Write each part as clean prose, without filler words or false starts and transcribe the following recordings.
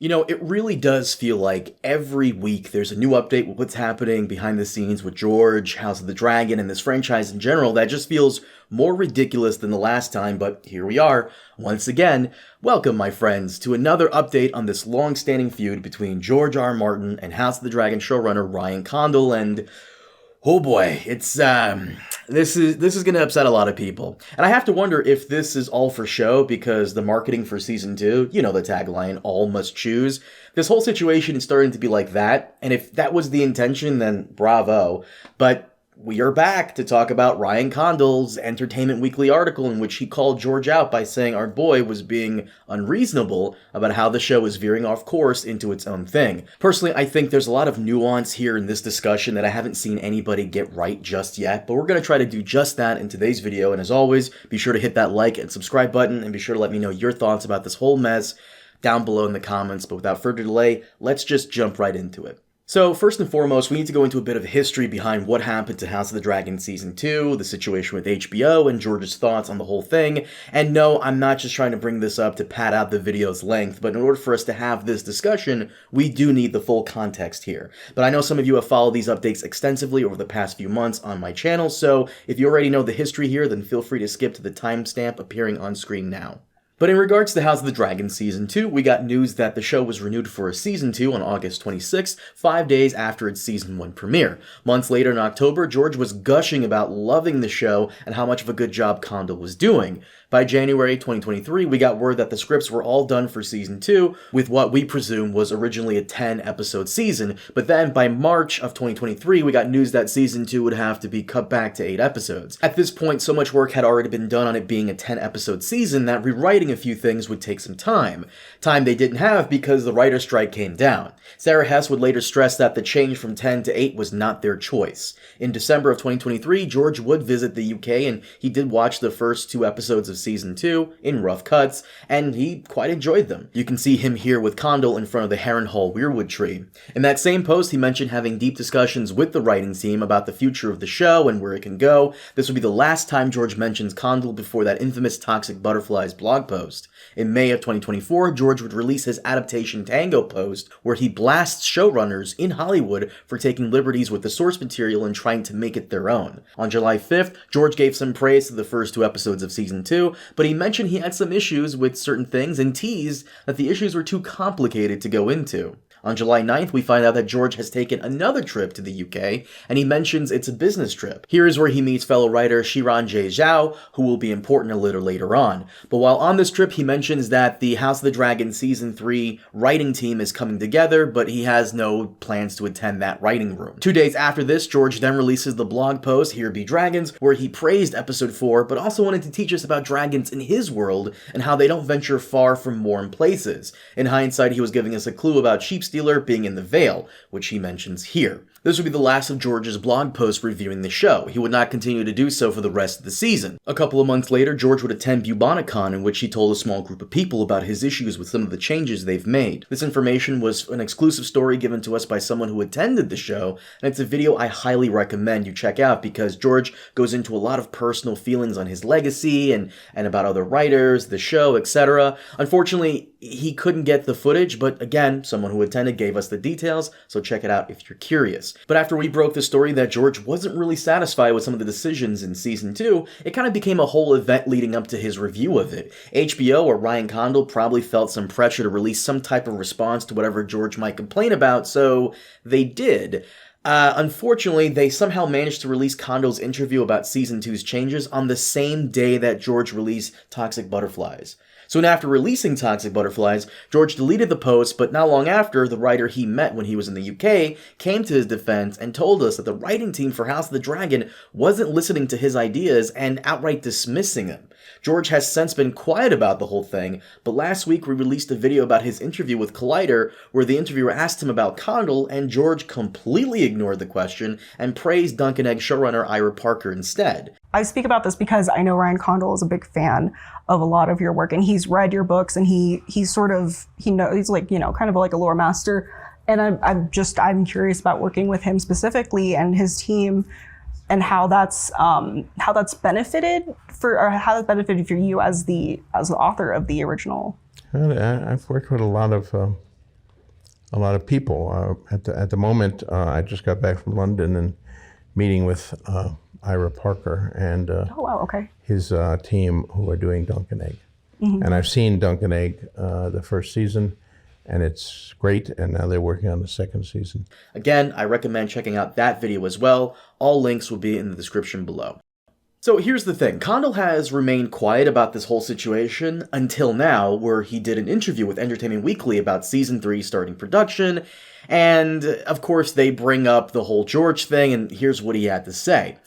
You know, it really does feel like every week there's a new update with what's happening behind the scenes with George, House of the Dragon, and this franchise in general that just feels more ridiculous than the last time, but here we are, once again. Welcome, my friends, to another update on this long-standing feud between George R.R. Martin and House of the Dragon showrunner Ryan Condal, and oh boy, it's, this is going to upset a lot of people. And I have to wonder if this is all for show, because the marketing for Season 2, you know the tagline, all must choose. This whole situation is starting to be like that, and if that was the intention, then bravo. But we are back to talk about Ryan Condal's Entertainment Weekly article in which he called George out by saying our boy was being unreasonable about how the show is veering off course into its own thing. Personally, I think there's a lot of nuance here in this discussion that I haven't seen anybody get right just yet, but we're going to try to do just that in today's video, and as always, be sure to hit that like and subscribe button, and be sure to let me know your thoughts about this whole mess down below in the comments. But without further delay, let's just jump right into it. So, first and foremost, we need to go into a bit of history behind what happened to House of the Dragon Season 2, the situation with HBO, and George's thoughts on the whole thing. And no, I'm not just trying to bring this up to pad out the video's length, but in order for us to have this discussion, we do need the full context here. But I know some of you have followed these updates extensively over the past few months on my channel, so if you already know the history here, then feel free to skip to the timestamp appearing on screen now. But in regards to House of the Dragon Season 2, we got news that the show was renewed for a Season 2 on August 26th, 5 days after its Season 1 premiere. Months later in October, George was gushing about loving the show and how much of a good job Condal was doing. By January 2023, we got word that the scripts were all done for Season 2, with what we presume was originally a 10-episode season, but then by March of 2023, we got news that Season 2 would have to be cut back to 8 episodes. At this point, so much work had already been done on it being a 10-episode season that rewriting a few things would take some time. Time they didn't have because the writer's strike came down. Sarah Hess would later stress that the change from 10 to 8 was not their choice. In December of 2023, George would visit the UK, and he did watch the first 2 episodes of Season 2 in rough cuts, and he quite enjoyed them. You can see him here with Condal in front of the Harrenhal weirwood tree. In that same post, he mentioned having deep discussions with the writing team about the future of the show and where it can go. This would be the last time George mentions Condal before that infamous Toxic Butterflies blog post. In May of 2024, George would release his Adaptation Tango post, where he blasts showrunners in Hollywood for taking liberties with the source material and trying to make it their own. On July 5th, George gave some praise to the first 2 episodes of Season 2, but he mentioned he had some issues with certain things and teased that the issues were too complicated to go into. On July 9th, we find out that George has taken another trip to the UK, and he mentions it's a business trip. Here is where he meets fellow writer Shiran J. Zhao, who will be important a little later on. But while on this trip, he mentions that the House of the Dragon Season 3 writing team is coming together, but he has no plans to attend that writing room. 2 days after this, George then releases the blog post, Here Be Dragons, where he praised Episode 4, but also wanted to teach us about dragons in his world and how they don't venture far from warm places. In hindsight, he was giving us a clue about Sheepstealer being in the Vale, which he mentions here. This would be the last of George's blog posts reviewing the show. He would not continue to do so for the rest of the season. A couple of months later, George would attend Bubonicon, in which he told a small group of people about his issues with some of the changes they've made. This information was an exclusive story given to us by someone who attended the show, and it's a video I highly recommend you check out because George goes into a lot of personal feelings on his legacy and about other writers, the show, etc. Unfortunately, he couldn't get the footage, but again, someone who attended gave us the details, so check it out if you're curious. But after we broke the story that George wasn't really satisfied with some of the decisions in Season 2, it kind of became a whole event leading up to his review of it. HBO or Ryan Condal probably felt some pressure to release some type of response to whatever George might complain about, so they did. Unfortunately, they somehow managed to release Condal's interview about Season 2's changes on the same day that George released Toxic Butterflies. Soon after releasing Toxic Butterflies, George deleted the post, but not long after, the writer he met when he was in the UK came to his defense and told us that the writing team for House of the Dragon wasn't listening to his ideas and outright dismissing him. George has since been quiet about the whole thing, but last week we released a video about his interview with Collider, where the interviewer asked him about Condal, and George completely ignored the question and praised Duncan Egg showrunner Ira Parker instead. I speak about this because I know Ryan Condal is a big fan of a lot of your work, and he's read your books, and he's like, you know, kind of like a lore master. And I'm curious about working with him specifically and his team, and how that's benefited for you as the author of the original. I've worked with a lot of a lot of people. At the moment, I just got back from London and meeting with Ira Parker and his team who are doing Dunk and Egg. And I've seen Dunk and Egg, the first season, and it's great, and now they're working on the second season. Again, I recommend checking out that video as well. All links will be in the description below. So here's the thing, Condal has remained quiet about this whole situation until now, where he did an interview with Entertainment Weekly about Season 3 starting production, and of course they bring up the whole George thing, and here's what he had to say.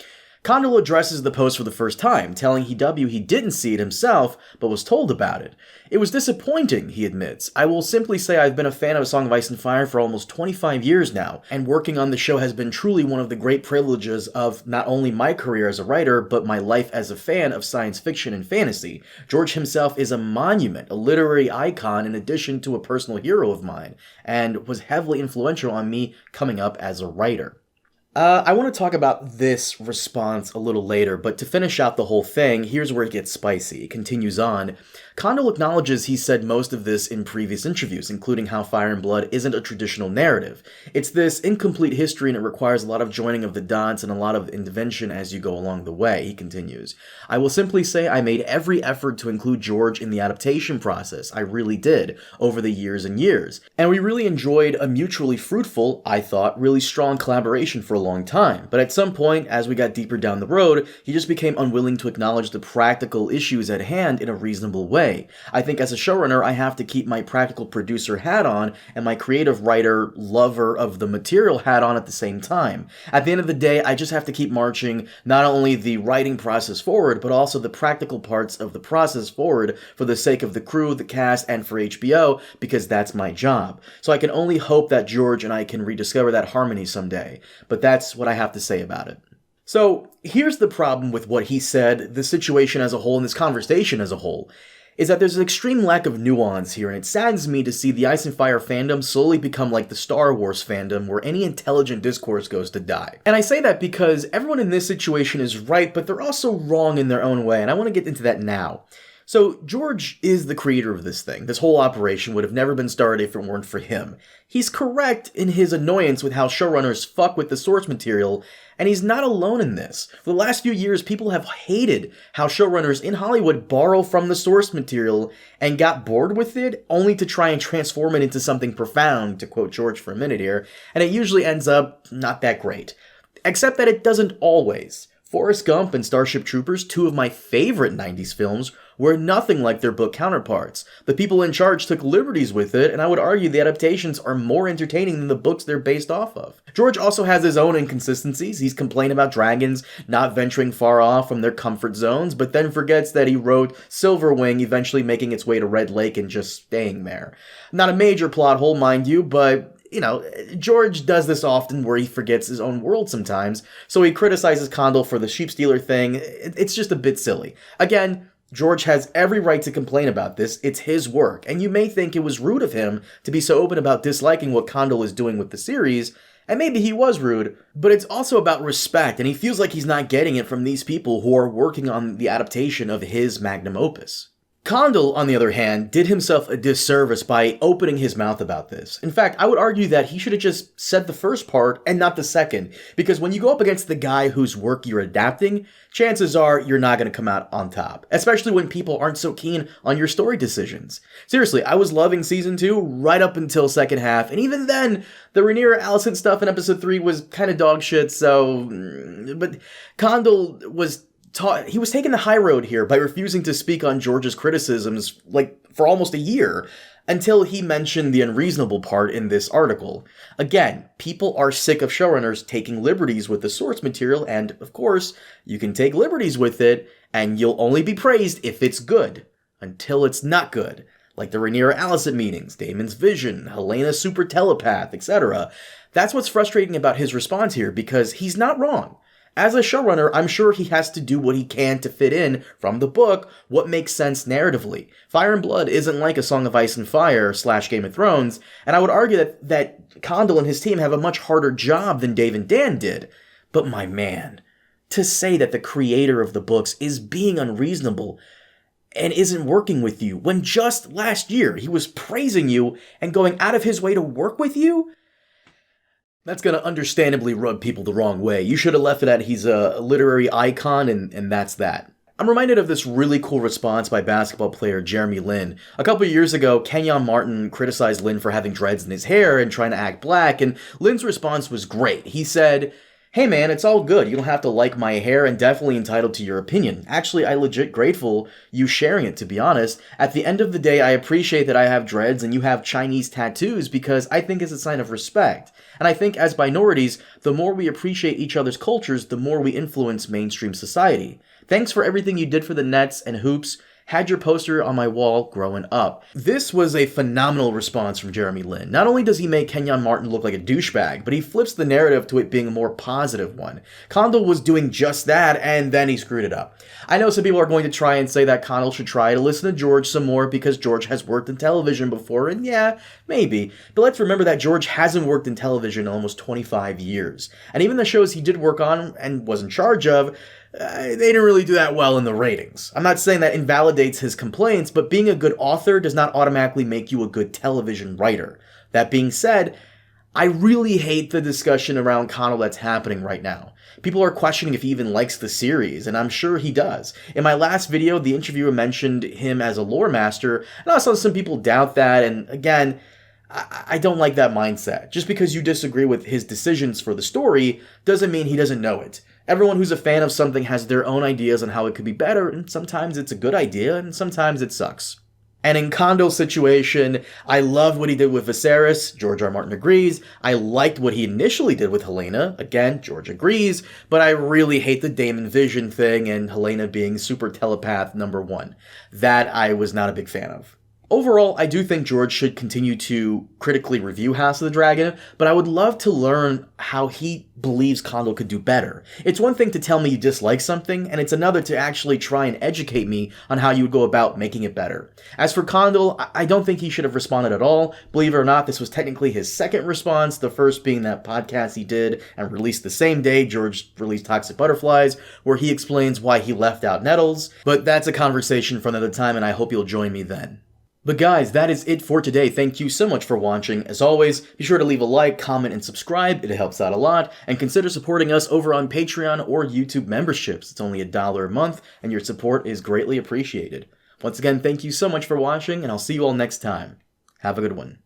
Condal addresses the post for the first time, telling EW he didn't see it himself, but was told about it. It was disappointing, he admits. I will simply say I've been a fan of A Song of Ice and Fire for almost 25 years now, and working on the show has been truly one of the great privileges of not only my career as a writer, but my life as a fan of science fiction and fantasy. George himself is a monument, a literary icon in addition to a personal hero of mine, and was heavily influential on me coming up as a writer. I want to talk about this response a little later, but to finish out the whole thing, here's where it gets spicy. It continues on. Condal acknowledges he said most of this in previous interviews, including how Fire and Blood isn't a traditional narrative. It's this incomplete history and it requires a lot of joining of the dots and a lot of invention as you go along the way, he continues. I will simply say I made every effort to include George in the adaptation process. I really did, over the years and years. And we really enjoyed a mutually fruitful, I thought, really strong collaboration for a long time. But at some point, as we got deeper down the road, he just became unwilling to acknowledge the practical issues at hand in a reasonable way. I think as a showrunner, I have to keep my practical producer hat on and my creative writer, lover of the material hat on at the same time. At the end of the day, I just have to keep marching not only the writing process forward, but also the practical parts of the process forward for the sake of the crew, the cast, and for HBO, because that's my job. So I can only hope that George and I can rediscover that harmony someday. But that's what I have to say about it. So here's the problem with what he said, the situation as a whole, and this conversation as a whole, is that there's an extreme lack of nuance here, and it saddens me to see the Ice and Fire fandom slowly become like the Star Wars fandom, where any intelligent discourse goes to die. And I say that because everyone in this situation is right, but they're also wrong in their own way, and I want to get into that now. So, George is the creator of this thing. This whole operation would have never been started if it weren't for him. He's correct in his annoyance with how showrunners fuck with the source material, and he's not alone in this. For the last few years, people have hated how showrunners in Hollywood borrow from the source material and got bored with it, only to try and transform it into something profound, to quote George for a minute here, and it usually ends up not that great. Except that it doesn't always. Forrest Gump and Starship Troopers, two of my favorite 90s films, were nothing like their book counterparts. The people in charge took liberties with it, and I would argue the adaptations are more entertaining than the books they're based off of. George also has his own inconsistencies. He's complained about dragons not venturing far off from their comfort zones, but then forgets that he wrote Silverwing eventually making its way to Red Lake and just staying there. Not a major plot hole, mind you, but you know, George does this often where he forgets his own world sometimes, so he criticizes Condal for the sheep stealer thing. It's just a bit silly. Again, George has every right to complain about this. It's his work, and you may think it was rude of him to be so open about disliking what Condal is doing with the series, and maybe he was rude, but it's also about respect, and he feels like he's not getting it from these people who are working on the adaptation of his magnum opus. Condal, on the other hand, did himself a disservice by opening his mouth about this. In fact, I would argue that he should have just said the first part and not the second, because when you go up against the guy whose work you're adapting, chances are you're not going to come out on top, especially when people aren't so keen on your story decisions. Seriously, I was loving Season 2 right up until second half, and even then, the Rhaenyra Alicent stuff in Episode 3 was kind of dog shit, so... But Condal was... he was taking the high road here by refusing to speak on George's criticisms, for almost a year, until he mentioned the unreasonable part in this article. Again, people are sick of showrunners taking liberties with the source material, and, of course, you can take liberties with it, and you'll only be praised if it's good, until it's not good. Like the Rhaenyra Alicent meetings, Daemon's vision, Helena's super telepath, etc. That's what's frustrating about his response here, because he's not wrong. As a showrunner, I'm sure he has to do what he can to fit in, from the book, what makes sense narratively. Fire and Blood isn't like A Song of Ice and Fire / Game of Thrones, and I would argue that Condal and his team have a much harder job than Dave and Dan did. But my man, to say that the creator of the books is being unreasonable, and isn't working with you when just last year he was praising you and going out of his way to work with you? That's gonna understandably rub people the wrong way. You should have left it at he's a literary icon and that's that. I'm reminded of this really cool response by basketball player Jeremy Lin. A couple years ago, Kenyon Martin criticized Lin for having dreads in his hair and trying to act black, and Lin's response was great. He said, "Hey man, it's all good. You don't have to like my hair and definitely entitled to your opinion. Actually, I legit grateful you sharing it, to be honest. At the end of the day, I appreciate that I have dreads and you have Chinese tattoos because I think it's a sign of respect. And I think as minorities, the more we appreciate each other's cultures, the more we influence mainstream society. Thanks for everything you did for the Nets and hoops. Had your poster on my wall growing up." This was a phenomenal response from Jeremy Lin. Not only does he make Kenyon Martin look like a douchebag, but he flips the narrative to it being a more positive one. Condal was doing just that, and then he screwed it up. I know some people are going to try and say that Condal should try to listen to George some more because George has worked in television before, and yeah, maybe. But let's remember that George hasn't worked in television in almost 25 years. And even the shows he did work on and was in charge of, they didn't really do that well in the ratings. I'm not saying that invalidates his complaints, but being a good author does not automatically make you a good television writer. That being said, I really hate the discussion around Condal that's happening right now. People are questioning if he even likes the series, and I'm sure he does. In my last video, the interviewer mentioned him as a lore master, and I saw some people doubt that, and again, I don't like that mindset. Just because you disagree with his decisions for the story doesn't mean he doesn't know it. Everyone who's a fan of something has their own ideas on how it could be better, and sometimes it's a good idea, and sometimes it sucks. And in Condal's situation, I loved what he did with Viserys. George R. R. Martin agrees. I liked what he initially did with Helena. Again, George agrees. But I really hate the Daemon Vision thing and Helena being super telepath #1. That I was not a big fan of. Overall, I do think George should continue to critically review House of the Dragon, but I would love to learn how he believes Condal could do better. It's one thing to tell me you dislike something, and it's another to actually try and educate me on how you would go about making it better. As for Condal, I don't think he should have responded at all. Believe it or not, this was technically his second response, the first being that podcast he did and released the same day George released Toxic Butterflies, where he explains why he left out Nettles, but that's a conversation for another time, and I hope you'll join me then. But guys, that is it for today. Thank you so much for watching. As always, be sure to leave a like, comment, and subscribe. It helps out a lot. And consider supporting us over on Patreon or YouTube memberships. It's only $1 a month, and your support is greatly appreciated. Once again, thank you so much for watching, and I'll see you all next time. Have a good one.